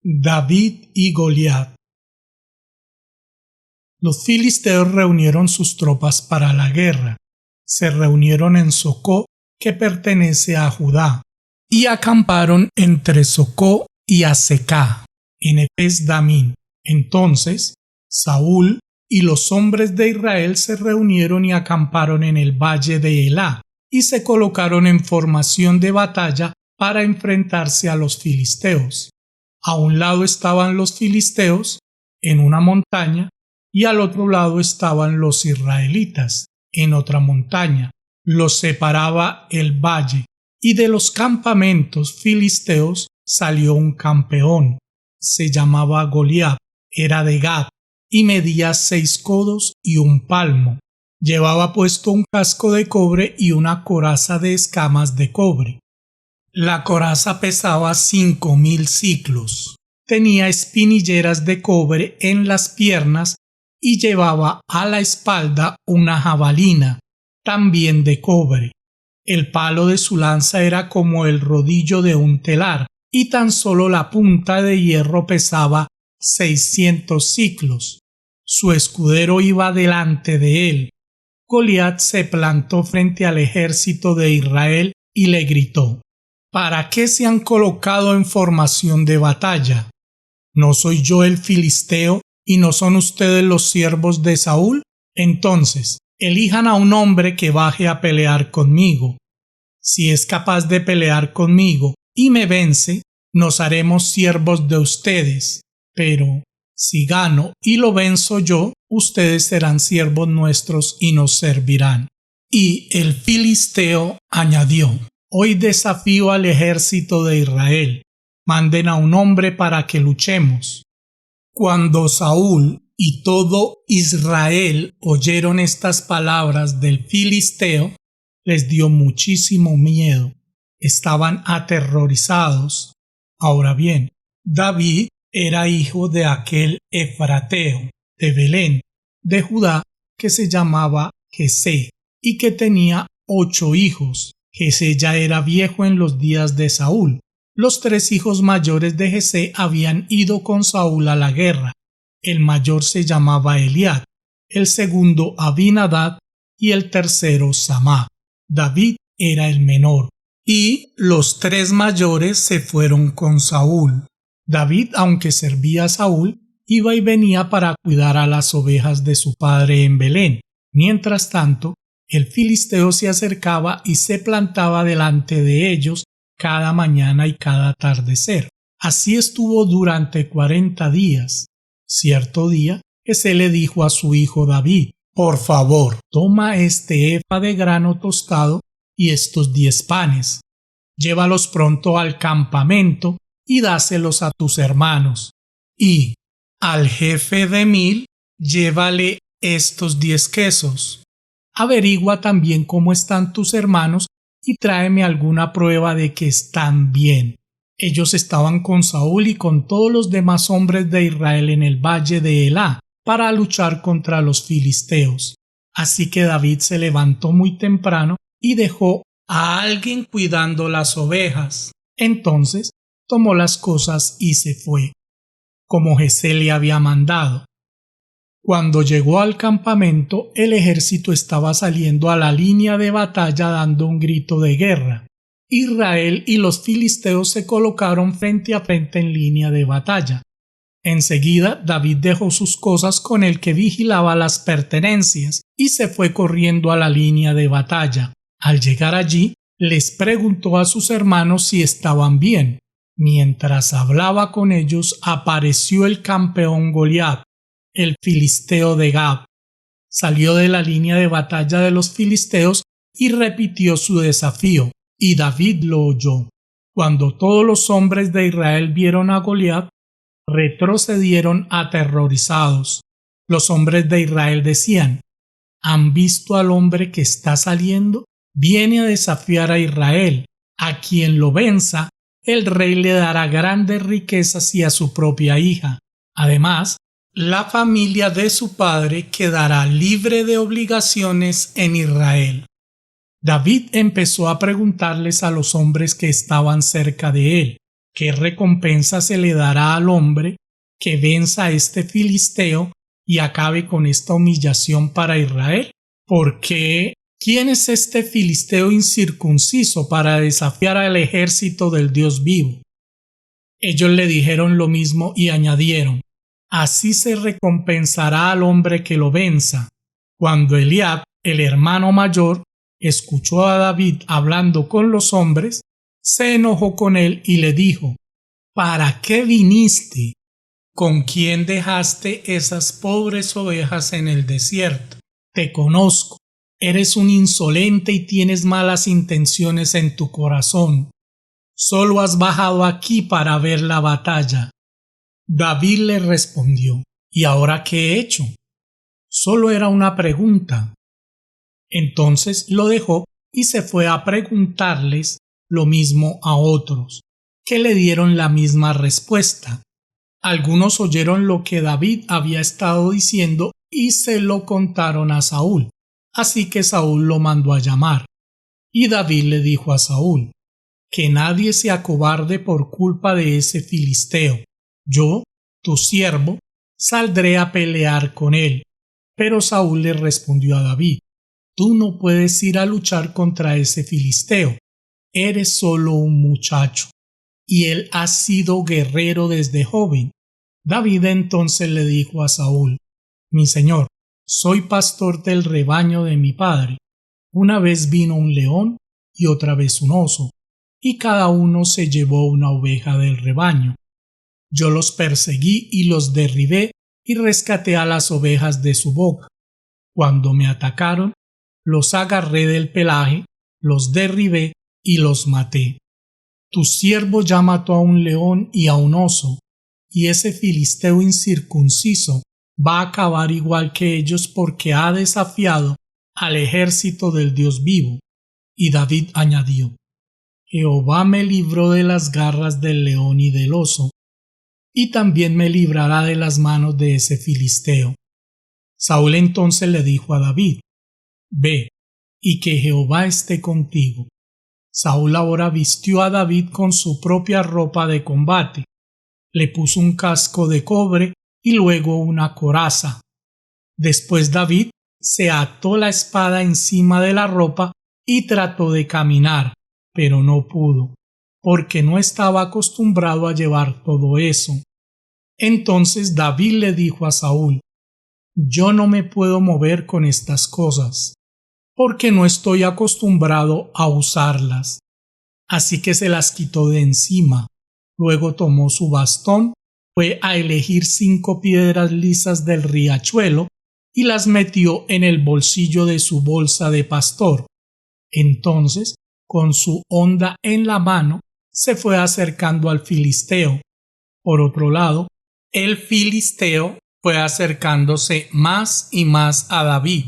David y Goliat. Los filisteos reunieron sus tropas para la guerra. Se reunieron en Socó, que pertenece a Judá, y acamparon entre Socó y Azecá, en Ephes-damín. Entonces Saúl y los hombres de Israel se reunieron y acamparon en el valle de Elá, y se colocaron en formación de batalla para enfrentarse a los filisteos. A un lado estaban los filisteos, en una montaña, y al otro lado estaban los israelitas, en otra montaña. Los separaba el valle, y de los campamentos filisteos salió un campeón. Se llamaba Goliat, era de Gat, y medía 6 codos y 1 palmo. Llevaba puesto un casco de cobre y una coraza de escamas de cobre. La coraza pesaba 5.000 siclos. Tenía espinilleras de cobre en las piernas y llevaba a la espalda una jabalina, también de cobre. El palo de su lanza era como el rodillo de un telar, y tan solo la punta de hierro pesaba 600 siclos. Su escudero iba delante de él. Goliat se plantó frente al ejército de Israel y le gritó: ¿Para qué se han colocado en formación de batalla? ¿No soy yo el filisteo y no son ustedes los siervos de Saúl? Entonces, elijan a un hombre que baje a pelear conmigo. Si es capaz de pelear conmigo y me vence, nos haremos siervos de ustedes. Pero si gano y lo venzo yo, ustedes serán siervos nuestros y nos servirán. Y el filisteo añadió: Hoy desafío al ejército de Israel. Manden a un hombre para que luchemos. Cuando Saúl y todo Israel oyeron estas palabras del filisteo, les dio muchísimo miedo. Estaban aterrorizados. Ahora bien, David era hijo de aquel efrateo de Belén, de Judá, que se llamaba Jesé, y que tenía 8 hijos. Jesé ya era viejo en los días de Saúl. Los 3 hijos mayores de Jesé habían ido con Saúl a la guerra. El mayor se llamaba Eliab, el segundo Abinadab y el tercero Samá. David era el menor, y los 3 mayores se fueron con Saúl. David, aunque servía a Saúl, iba y venía para cuidar a las ovejas de su padre en Belén. Mientras tanto, el filisteo se acercaba y se plantaba delante de ellos cada mañana y cada atardecer. Así estuvo durante 40 días. Cierto día, Jesé le dijo a su hijo David: Por favor, toma este efa de grano tostado y estos 10 panes. Llévalos pronto al campamento y dáselos a tus hermanos. Y al jefe de 1000, llévale estos 10 quesos. Averigua también cómo están tus hermanos y tráeme alguna prueba de que están bien. Ellos estaban con Saúl y con todos los demás hombres de Israel en el valle de Elá para luchar contra los filisteos. Así que David se levantó muy temprano y dejó a alguien cuidando las ovejas. Entonces tomó las cosas y se fue, como Jesé le había mandado. Cuando llegó al campamento, el ejército estaba saliendo a la línea de batalla dando un grito de guerra. Israel y los filisteos se colocaron frente a frente en línea de batalla. Enseguida, David dejó sus cosas con el que vigilaba las pertenencias y se fue corriendo a la línea de batalla. Al llegar allí, les preguntó a sus hermanos si estaban bien. Mientras hablaba con ellos, apareció el campeón Goliat, el filisteo de Gab. Salió de la línea de batalla de los filisteos y repitió su desafío, y David lo oyó. Cuando todos los hombres de Israel vieron a Goliat, retrocedieron aterrorizados. Los hombres de Israel decían: ¿Han visto al hombre que está saliendo? Viene a desafiar a Israel. A quien lo venza, el rey le dará grandes riquezas y a su propia hija. Además, la familia de su padre quedará libre de obligaciones en Israel. David empezó a preguntarles a los hombres que estaban cerca de él: ¿qué recompensa se le dará al hombre que venza a este filisteo y acabe con esta humillación para Israel? Porque ¿quién es este filisteo incircunciso para desafiar al ejército del Dios vivo? Ellos le dijeron lo mismo y añadieron: así se recompensará al hombre que lo venza. Cuando Eliab, el hermano mayor, escuchó a David hablando con los hombres, se enojó con él y le dijo: ¿para qué viniste? ¿Con quién dejaste esas pobres ovejas en el desierto? Te conozco, eres un insolente y tienes malas intenciones en tu corazón. Solo has bajado aquí para ver la batalla. David le respondió: ¿y ahora qué he hecho? Solo era una pregunta. Entonces lo dejó y se fue a preguntarles lo mismo a otros, que le dieron la misma respuesta. Algunos oyeron lo que David había estado diciendo y se lo contaron a Saúl. Así que Saúl lo mandó a llamar. Y David le dijo a Saúl: que nadie se acobarde por culpa de ese filisteo. Yo, tu siervo, saldré a pelear con él. Pero Saúl le respondió a David: tú no puedes ir a luchar contra ese filisteo. Eres solo un muchacho, y él ha sido guerrero desde joven. David entonces le dijo a Saúl: mi señor, soy pastor del rebaño de mi padre. Una vez vino un león y otra vez un oso, y cada uno se llevó una oveja del rebaño. Yo los perseguí y los derribé y rescaté a las ovejas de su boca. Cuando me atacaron, los agarré del pelaje, los derribé y los maté. Tu siervo ya mató a un león y a un oso, y ese filisteo incircunciso va a acabar igual que ellos porque ha desafiado al ejército del Dios vivo. Y David añadió: Jehová me libró de las garras del león y del oso, y también me librará de las manos de ese filisteo. Saúl entonces le dijo a David: ve, y que Jehová esté contigo. Saúl ahora vistió a David con su propia ropa de combate, le puso un casco de cobre y luego una coraza. Después David se ató la espada encima de la ropa y trató de caminar, pero no pudo, porque no estaba acostumbrado a llevar todo eso. Entonces David le dijo a Saúl: yo no me puedo mover con estas cosas, porque no estoy acostumbrado a usarlas. Así que se las quitó de encima. Luego tomó su bastón, fue a elegir 5 piedras lisas del riachuelo y las metió en el bolsillo de su bolsa de pastor. Entonces, con su honda en la mano, se fue acercando al filisteo. Por otro lado, el filisteo fue acercándose más y más a David,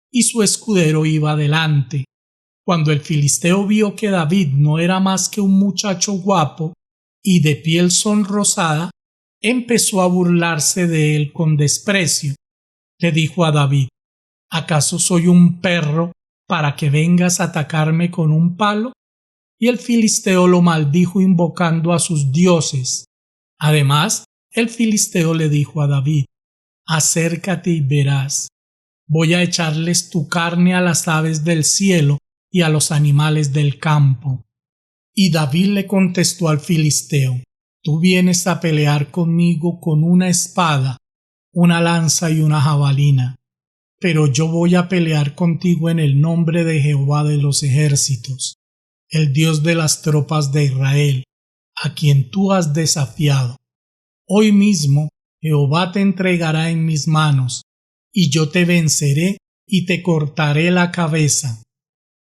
y su escudero iba delante. Cuando el filisteo vio que David no era más que un muchacho guapo y de piel sonrosada, empezó a burlarse de él con desprecio. Le dijo a David: ¿acaso soy un perro para que vengas a atacarme con un palo? Y el filisteo lo maldijo invocando a sus dioses. Además, el filisteo le dijo a David: acércate y verás. Voy a echarles tu carne a las aves del cielo y a los animales del campo. Y David le contestó al filisteo: tú vienes a pelear conmigo con una espada, una lanza y una jabalina, pero yo voy a pelear contigo en el nombre de Jehová de los ejércitos, el Dios de las tropas de Israel, a quien tú has desafiado. Hoy mismo Jehová te entregará en mis manos, y yo te venceré y te cortaré la cabeza.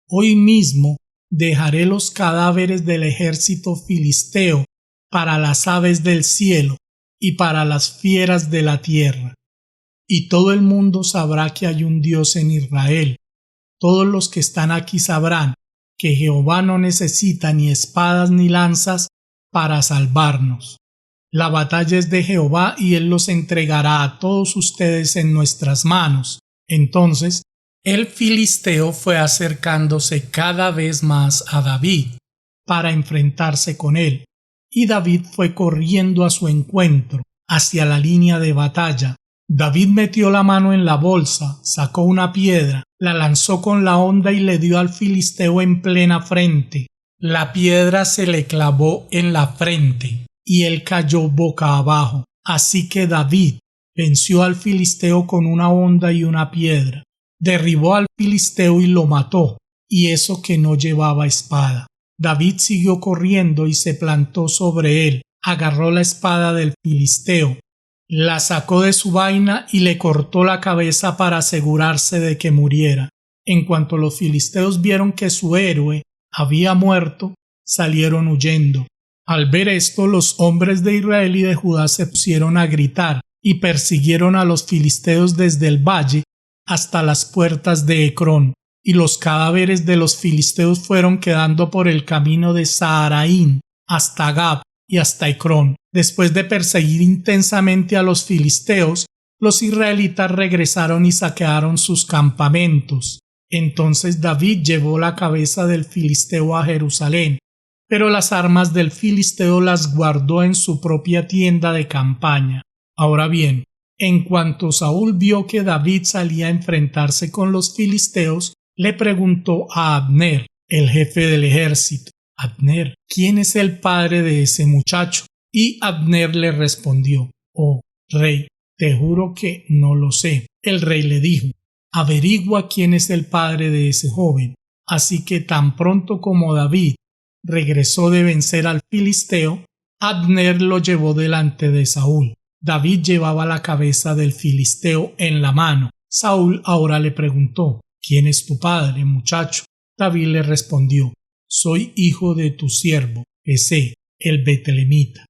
Hoy mismo dejaré los cadáveres del ejército filisteo para las aves del cielo y para las fieras de la tierra. Y todo el mundo sabrá que hay un Dios en Israel. Todos los que están aquí sabrán que Jehová no necesita ni espadas ni lanzas para salvarnos. La batalla es de Jehová y él los entregará a todos ustedes en nuestras manos. Entonces, el filisteo fue acercándose cada vez más a David para enfrentarse con él, y David fue corriendo a su encuentro, hacia la línea de batalla. David metió la mano en la bolsa, sacó una piedra, la lanzó con la honda y le dio al filisteo en plena frente. La piedra se le clavó en la frente y él cayó boca abajo. Así que David venció al filisteo con una honda y una piedra. Derribó al filisteo y lo mató, y eso que no llevaba espada. David siguió corriendo y se plantó sobre él, agarró la espada del filisteo, la sacó de su vaina y le cortó la cabeza para asegurarse de que muriera. En cuanto los filisteos vieron que su héroe había muerto, salieron huyendo. Al ver esto, los hombres de Israel y de Judá se pusieron a gritar y persiguieron a los filisteos desde el valle hasta las puertas de Ecrón, y los cadáveres de los filisteos fueron quedando por el camino de Saharaín hasta Gab y hasta Ecrón. Después de perseguir intensamente a los filisteos, los israelitas regresaron y saquearon sus campamentos. Entonces David llevó la cabeza del filisteo a Jerusalén, pero las armas del filisteo las guardó en su propia tienda de campaña. Ahora bien, en cuanto Saúl vio que David salía a enfrentarse con los filisteos, le preguntó a Abner, el jefe del ejército: Abner, ¿quién es el padre de ese muchacho? Y Abner le respondió: Oh, rey, te juro que no lo sé. El rey le dijo: averigua quién es el padre de ese joven. Así que tan pronto como David regresó de vencer al filisteo, Abner lo llevó delante de Saúl. David llevaba la cabeza del filisteo en la mano. Saúl ahora le preguntó: ¿quién es tu padre, muchacho? David le respondió: soy hijo de tu siervo, Jesé, el betlemita.